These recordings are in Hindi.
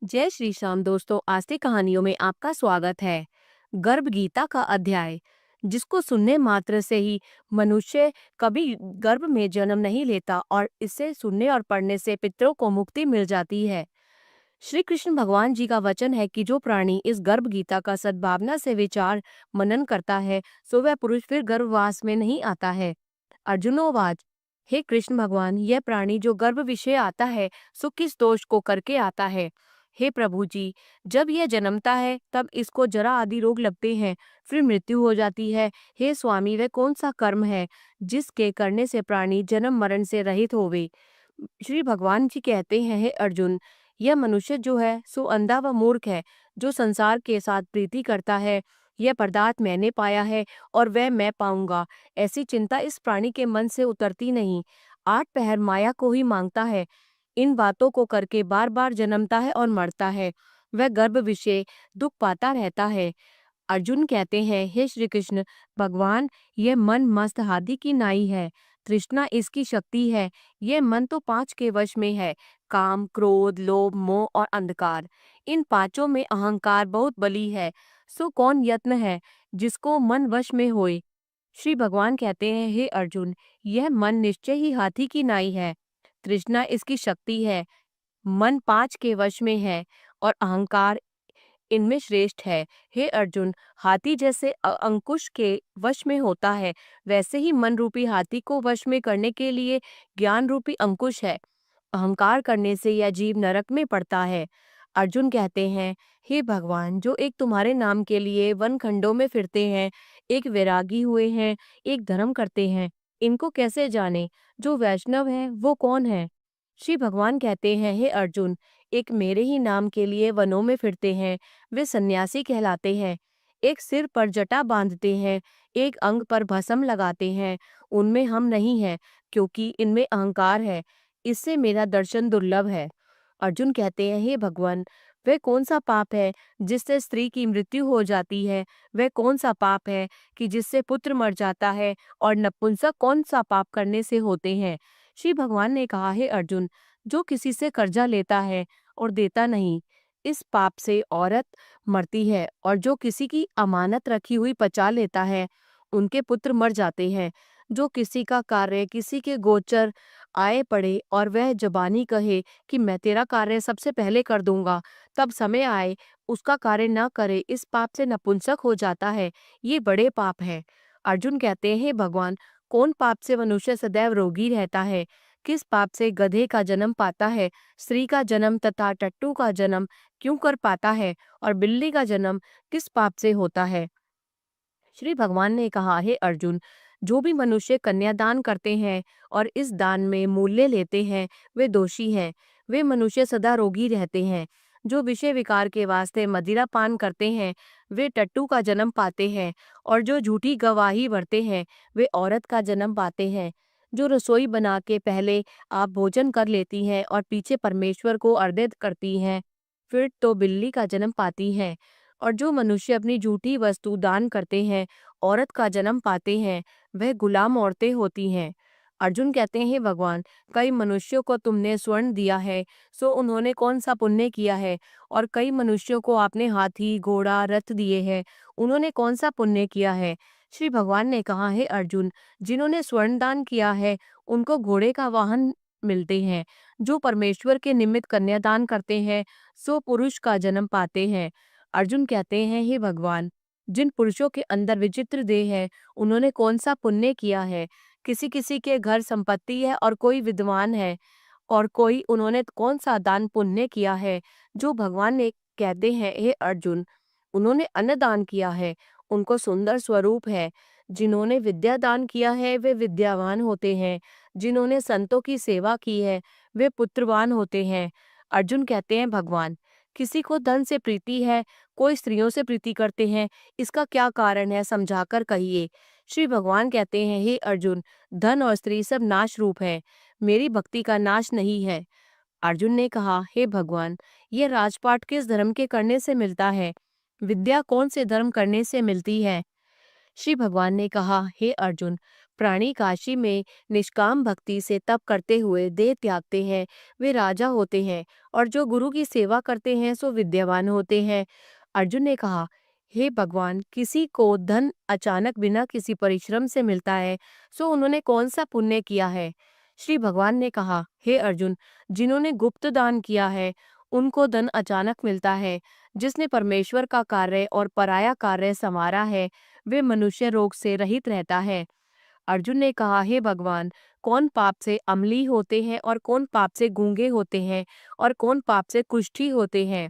जय श्री श्याम दोस्तों, आस्तिक कहानियों में आपका स्वागत है। गर्भ गीता का अध्याय, जिसको सुनने मात्र से ही मनुष्य कभी गर्भ में जन्म नहीं लेता और इसे सुनने और पढ़ने से पितरों को मुक्ति मिल जाती है। श्री कृष्ण भगवान जी का वचन है कि जो प्राणी इस गर्भ गीता का सद्भावना से विचार मनन करता है, सो वह पुरुष फिर गर्भवास में नहीं आता है। अर्जुनोवाच, हे कृष्ण भगवान, यह प्राणी जो गर्भ विषय आता है, सो किस दोष को करके आता है? हे प्रभु जी, जब यह जन्मता है तब इसको जरा आदि रोग लगते हैं, फिर मृत्यु हो जाती है। हे स्वामी, वह कौन सा कर्म है जिसके करने से प्राणी जन्म मरण से रहित होवे? श्री भगवान जी कहते हैं, हे अर्जुन, यह मनुष्य जो है सो अंधा व मूर्ख है, जो संसार के साथ प्रीति करता है। यह पदार्थ मैंने पाया है और वह मैं पाऊंगा, ऐसी चिंता इस प्राणी के मन से उतरती नहीं। 8 पहर माया को ही मांगता है, इन बातों को करके बार बार जन्मता है और मरता है। वह गर्भ विषय दुख पाता रहता है। अर्जुन कहते हैं, हे श्री कृष्ण भगवान, यह मन मस्त हाथी की नाई है, तृष्णा इसकी शक्ति है। यह मन तो 5 के वश में है, काम, क्रोध, लोभ, मोह और अंधकार। इन पांचों में अहंकार बहुत बली है। सो कौन यत्न है जिसको मन वश में होए? श्री भगवान कहते हैं, हे अर्जुन, यह मन निश्चय ही हाथी की नाई है, तृष्णा इसकी शक्ति है। मन 5 के वश में है और अहंकार इनमें श्रेष्ठ है। हे अर्जुन, हाथी जैसे अंकुश के वश में होता है, वैसे ही मन रूपी हाथी को वश में करने के लिए ज्ञान रूपी अंकुश है। अहंकार करने से यह जीव नरक में पड़ता है। अर्जुन कहते हैं, हे भगवान, जो एक तुम्हारे नाम के लिए वन खंडों में फिरते हैं, एक वैरागी हुए हैं, एक धर्म करते हैं, इनको कैसे जाने? जो वैष्णव है वो कौन है? श्री भगवान कहते हैं, हे अर्जुन, एक मेरे ही नाम के लिए वनों में फिरते हैं, वे सन्यासी कहलाते हैं। एक सिर पर जटा बांधते हैं, एक अंग पर भस्म लगाते हैं, उनमें हम नहीं हैं, क्योंकि इनमें अहंकार है। इससे मेरा दर्शन दुर्लभ है। अर्जुन कहते हैं, हे भगवान, वह कौन सा पाप है जिससे स्त्री की मृत्यु हो जाती है? वह कौन सा पाप है कि जिससे पुत्र मर जाता है? और नपुंसक कौन सा पाप करने से होते हैं? श्री भगवान ने कहा, हे अर्जुन, जो किसी से कर्जा लेता है और देता नहीं, इस पाप से औरत मरती है। और जो किसी की अमानत रखी हुई पचा लेता है, उनके पुत्र मर जाते हैं। जो किसी का कार्य किसी के गोचर आए पड़े और वह जबानी कहे कि मैं तेरा कार्य सबसे पहले कर दूंगा, तब समय आए उसका कार्य न करे, इस पाप से नपुंसक हो जाता है। ये बड़े पाप हैं। अर्जुन कहते हैं, हे भगवान, कौन पाप से मनुष्य सदैव रोगी रहता है? किस पाप से गधे का जन्म पाता है? स्त्री का जन्म तथा टट्टू का जन्म क्यों कर पाता है? और बिल्ली का जन्म किस पाप से होता है? श्री भगवान ने कहा, हे अर्जुन, जो भी मनुष्य कन्यादान करते हैं और इस दान में मूल्य लेते हैं, वे दोषी हैं। वे मनुष्य सदा रोगी रहते हैं। जो विषय विकार के वास्ते मदिरा पान करते हैं, वे टट्टू का जन्म पाते हैं। और जो झूठी गवाही भरते हैं, वे औरत का जन्म पाते हैं। जो रसोई बना के पहले आप भोजन कर लेती हैं और पीछे परमेश्वर को अर्पित करती हैं, फिर तो बिल्ली का जन्म पाती हैं। और जो मनुष्य अपनी झूठी वस्तु दान करते हैं, औरत का जन्म पाते हैं, वह गुलाम औरतें होती हैं। अर्जुन कहते हैं, हे भगवान, कई मनुष्यों को तुमने स्वर्ण दिया है, सो उन्होंने कौन सा पुण्य किया है? और कई मनुष्यों को आपने हाथी, घोड़ा, रथ दिए हैं, उन्होंने कौन सा पुण्य किया है? श्री भगवान ने कहा, हे अर्जुन, जिन्होंने स्वर्ण दान किया है, उनको घोड़े का वाहन मिलते हैं। जो परमेश्वर के निमित्त कन्यादान करते हैं, सो पुरुष का जन्म पाते हैं। अर्जुन कहते हैं, हे भगवान, जिन पुरुषों के अंदर विचित्र देह है, उन्होंने कौन सा पुण्य किया है? किसी किसी के घर संपत्ति है और कोई विद्वान है, और कोई उन्होंने कौन सा दान पुण्य किया है? जो भगवान ने कहते हैं, हे अर्जुन, उन्होंने अन्न दान किया है, उनको सुंदर स्वरूप है। जिन्होंने विद्या दान किया है, वे विद्यावान होते हैं। जिन्होंने संतों की सेवा की है, वे पुत्रवान होते हैं। अर्जुन कहते हैं, भगवान, किसी को धन से प्रीति है, कोई स्त्रियों से प्रीति करते हैं, इसका क्या कारण है, समझाकर कहिए। श्री भगवान कहते हैं, हे अर्जुन, धन और स्त्री सब नाश रूप है, मेरी भक्ति का नाश नहीं है। अर्जुन ने कहा, हे भगवान, ये राजपाट किस धर्म के करने से मिलता है? विद्या कौन से धर्म करने से मिलती है? श्री भगवान ने कहा, हे अर्जुन, प्राणी काशी में निष्काम भक्ति से तप करते हुए देह त्यागते हैं, वे राजा होते हैं, और जो गुरु की सेवा करते हैं सो विद्यावान होते हैं। अर्जुन ने कहा, हे भगवान, किसी को धन अचानक बिना किसी परिश्रम से मिलता है, सो उन्होंने कौन सा पुण्य किया है? श्री भगवान ने कहा, हे अर्जुन, जिन्होंने गुप्त दान किया है उनको धन अचानक मिलता है। जिसने परमेश्वर का कार्य और पराया कार्य संवारा है, वे मनुष्य रोग से रहित रहता है। अर्जुन ने कहा, हे भगवान, कौन पाप से अम्ली होते हैं और कौन पाप से गूंगे होते हैं और कौन पाप से कुष्ठी होते हैं?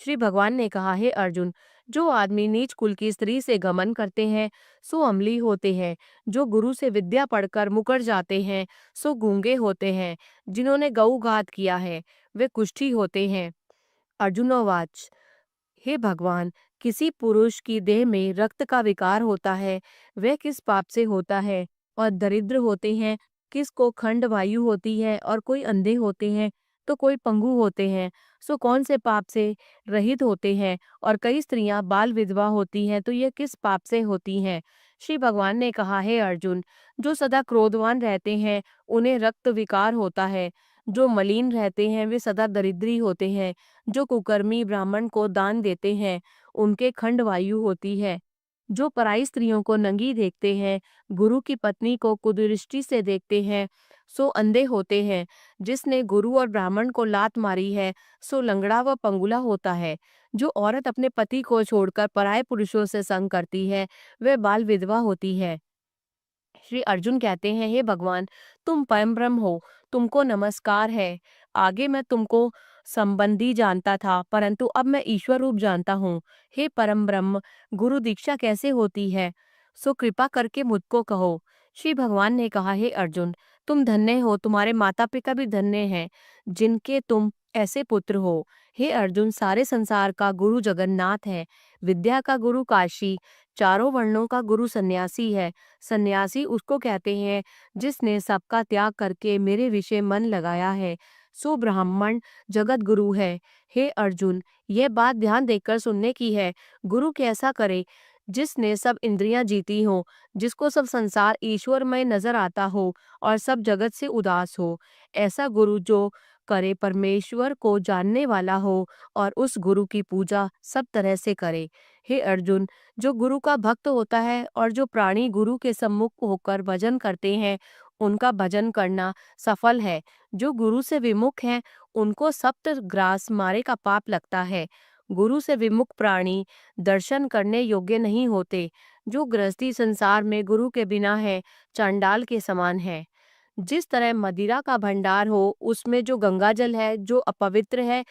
श्री भगवान ने कहा, हे अर्जुन, जो आदमी नीच कुल की स्त्री से गमन करते हैं सो अम्ली होते हैं। जो गुरु से विद्या पढ़कर मुकर जाते हैं सो गूंगे होते हैं। जिन्होंने गऊ घात किया है वे कुष्ठी होते हैं। अर्जुनोवाच, हे भगवान, किसी पुरुष की देह में रक्त का विकार होता है, वह किस पाप से होता है? और दरिद्र होते हैं, किसको खंड वायु होती है, और कोई अंधे होते हैं तो कोई पंगु होते हैं, सो कौन से पाप से रहित होते हैं? और कई स्त्रियां बाल विधवा होती हैं तो ये किस पाप से होती हैं? श्री भगवान ने कहा, हे अर्जुन, जो सदा क्रोधवान रहते हैं उन्हें रक्त विकार होता है। जो मलिन रहते हैं वे सदा दरिद्री होते हैं। जो कुकर्मी ब्राह्मण को दान देते हैं उनके खंड वायु होती है। जो पराई स्त्रियों को नंगी देखते हैं, गुरु की पत्नी को कुदृष्टि से देखते हैं, सो अंधे होते हैं। जिसने गुरु और ब्राह्मण को लात मारी है सो लंगड़ा व पंगुला होता है। जो औरत अपने पति को छोड़कर पराये पुरुषों से संग करती है वह बाल विधवा होती है। श्री अर्जुन कहते हैं, हे भगवान, तुम परम ब्रह्म हो, तुमको नमस्कार है। आगे मैं तुमको संबंधी जानता था, परंतु अब मैं ईश्वर रूप जानता हूँ। हे परम ब्रह्म, गुरु दीक्षा कैसे होती है? सो कृपा करके मुझको कहो। श्री भगवान ने कहा, हे अर्जुन, तुम धन्य हो, तुम्हारे माता पिता भी धन्य हैं, जिनके तुम ऐसे पुत्र हो। हे अर्जुन, सारे संसार का गुरु जगन्नाथ है। विद्या का गुरु काशी, चारों वर्णों का गुरु सन्यासी है। सन्यासी उसको कहते हैं जिसने सबका त्याग करके मेरे विषय मन लगाया है, सो ब्राह्मण जगत गुरु है। हे अर्जुन, यह बात ध्यान देकर सुनने की है। गुरु कैसा करे? जिसने सब इंद्रियां जीती हो, जिसको सब संसार ईश्वरमय नजर आता हो और सब जगत से उदास हो। ऐसा गुरु जो करे परमेश्वर को जानने वाला हो और उस गुरु की पूजा सब तरह से करे। हे अर्जुन, जो गुरु का भक्त होता है और जो प्राणी गुरु के सम्मुख होकर भजन करते हैं उनका भजन करना सफल है। जो गुरु से विमुख हैं उनको सप्त ग्रास मारे का पाप लगता है। गुरु से विमुख प्राणी दर्शन करने योग्य नहीं होते। जो गृहस्थी संसार में गुरु के बिना है चांडाल के समान है। जिस तरह मदिरा का भंडार हो उसमें जो गंगाजल है जो अपवित्र है,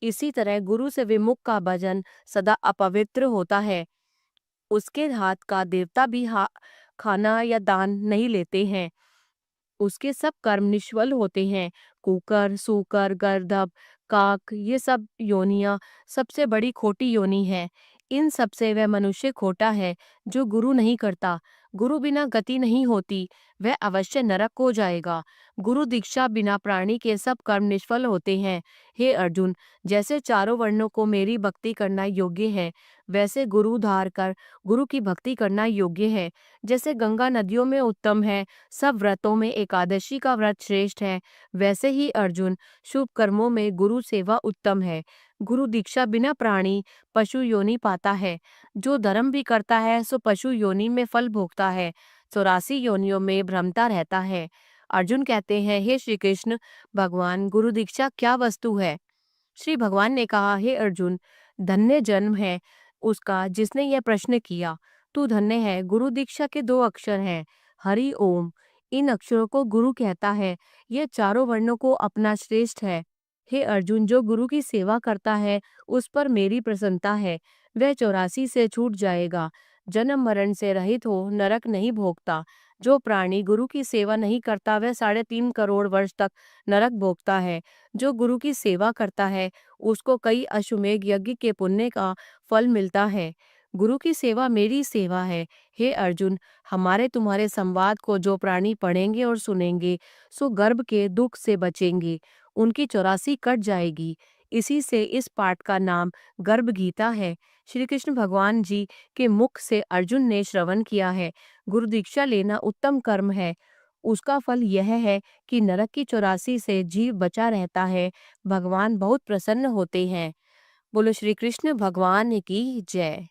इसी तरह गुरु से विमुख का भजन सदा अपवित्र होता है। उसके हाथ का देवता भी खाना या दान नहीं लेते हैं। उसके सब कर्म निष्फल होते हैं। कुकर, सूकर, गर्दभ, काक, ये सब योनियां सबसे बड़ी खोटी योनि है। इन सब से वह मनुष्य खोटा है जो गुरु नहीं करता। गुरु बिना गति नहीं होती, वह अवश्य नरक हो जाएगा। गुरु दीक्षा बिना प्राणी के सब कर्म निष्फल होते हैं। हे अर्जुन, जैसे चारों वर्णों को मेरी भक्ति करना योग्य है, वैसे गुरु धार कर गुरु की भक्ति करना योग्य है। जैसे गंगा नदियों में उत्तम है, सब व्रतों में एकादशी का व्रत श्रेष्ठ है, वैसे ही अर्जुन शुभ कर्मों में गुरु सेवा उत्तम है। गुरु दीक्षा बिना प्राणी पशु योनि पाता है। जो धर्म भी करता है सो पशु योनि में फल भोगता है, 84 योनियों में भ्रमता रहता है। अर्जुन कहते हैं, हे श्री कृष्ण भगवान, गुरु दीक्षा क्या वस्तु है? श्री भगवान ने कहा, हे अर्जुन, धन्य जन्म है उसका जिसने यह प्रश्न किया। तू धन्य है। गुरु दीक्षा के 2 अक्षर हैं, हरि ओम। इन अक्षरों को गुरु कहता है। यह चारों वर्णों को अपना श्रेष्ठ है। हे अर्जुन, जो गुरु की सेवा करता है उस पर मेरी प्रसन्नता है। वह 84 से छूट जाएगा, जन्म मरण से रहित हो, नरक नहीं भोगता। जो प्राणी गुरु की सेवा नहीं करता वह 3.5 करोड़ वर्ष तक नरक भोगता है। जो गुरु की सेवा करता है उसको कई अश्वमेध यज्ञ के पुण्य का फल मिलता है। गुरु की सेवा मेरी सेवा है। हे अर्जुन, हमारे तुम्हारे संवाद को जो प्राणी पढ़ेंगे और सुनेंगे सो गर्भ के दुख से बचेंगे, उनकी 84 कट जाएगी। इसी से इस पाठ का नाम गर्भ गीता है। श्री कृष्ण भगवान जी के मुख से अर्जुन ने श्रवण किया है। गुरु दीक्षा लेना उत्तम कर्म है। उसका फल यह है कि नरक की 84 से जीव बचा रहता है। भगवान बहुत प्रसन्न होते हैं। बोलो श्री कृष्ण भगवान की जय।